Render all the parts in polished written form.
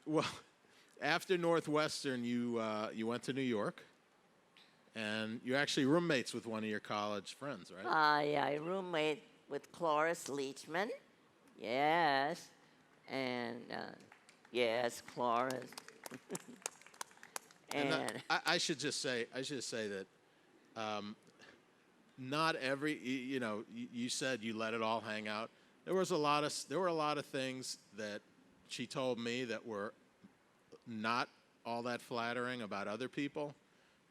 Well, after Northwestern, you went to New York, and you're actually roommates with one of your college friends, right? Yeah, I roommate with Cloris Leachman. Yes. And yes, Cloris. And And I should just say, that not every, you said you let it all hang out. There were a lot of things that she told me that were not all that flattering about other people,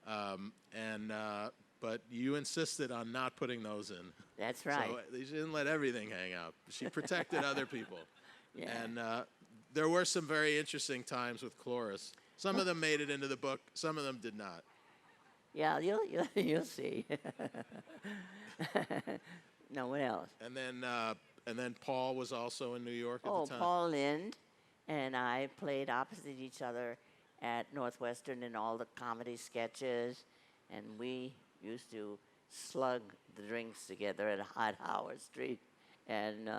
but you insisted on not putting those in. that's right. So she didn't let everything hang out. She protected other people. Yeah. And there were some very interesting times with Cloris. Some of them made it into the book. Some of them did not. Yeah, you'll see. No, what else? And then Paul was also in New York at Oh, the time. Paul Lind and I played opposite each other at Northwestern in all the comedy sketches, and we used to slug the drinks together at Howard Street, and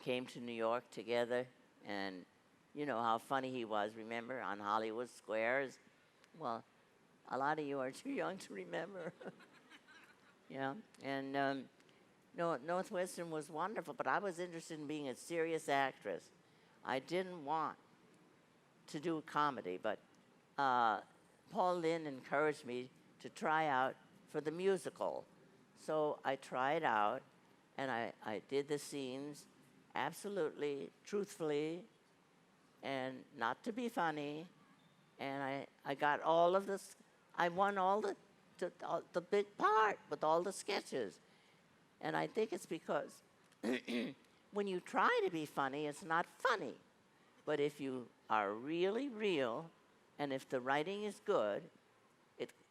came to New York together, and you know how funny he was. Remember on Hollywood Squares? Well, a lot of you are too young to remember. Yeah, and no, Northwestern was wonderful, but I was interested in being a serious actress. I didn't want to do comedy, but Paul Lynde encouraged me to try out for the musical. So I tried out, and I did the scenes absolutely, truthfully, and not to be funny. And I got all of this. I won all the big part with all the sketches. And I think it's because when you try to be funny, it's not funny. But if you are really real, and if the writing is good,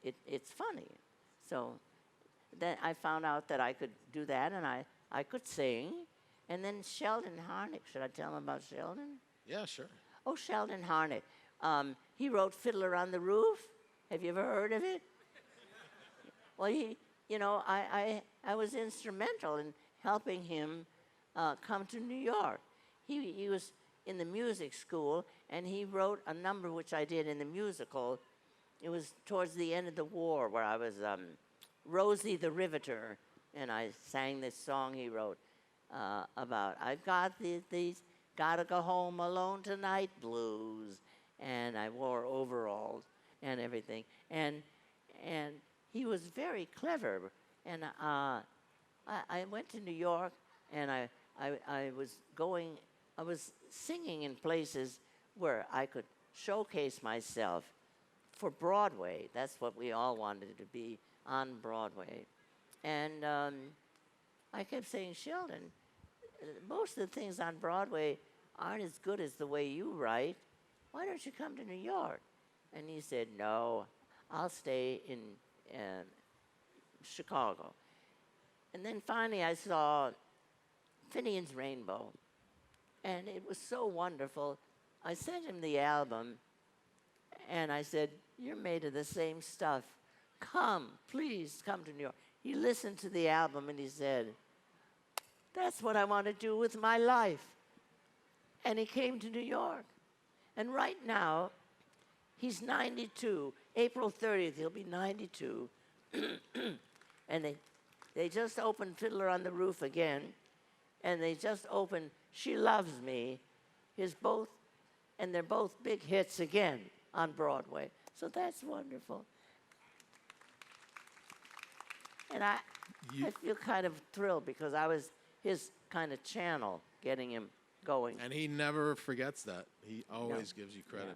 it's funny. So then I found out that I could do that, and I could sing. And then Sheldon Harnick, should I tell him about Sheldon? Yeah, sure. Oh, Sheldon Harnick. He wrote Fiddler on the Roof. Have you ever heard of it? Well, I was instrumental in helping him come to New York. He was in the music school, and he wrote a number which I did in the musical. It was towards the end of the war, where I was Rosie the Riveter, and I sang this song he wrote about, I've got these gotta go home alone tonight blues, and I wore overalls and everything. And he was very clever. And I went to New York, and I was singing in places where I could showcase myself for Broadway. That's what we all wanted to be, on Broadway. And I kept saying, Sheldon, most of the things on Broadway aren't as good as the way you write. Why don't you come to New York? And he said, no, I'll stay in Chicago. And then finally I saw Finian's Rainbow, and it was so wonderful. I sent him the album, and I said, you're made of the same stuff. Come, please come to New York. He listened to the album, and he said, that's what I want to do with my life. And he came to New York. And right now, he's 92. April 30th, he'll be 92. And they just opened Fiddler on the Roof again. And they just opened She Loves Me. And they're both big hits again on Broadway. So that's wonderful. And I feel kind of thrilled because I was his kind of channel getting him going. And he never forgets that. He always gives you credit. Yeah.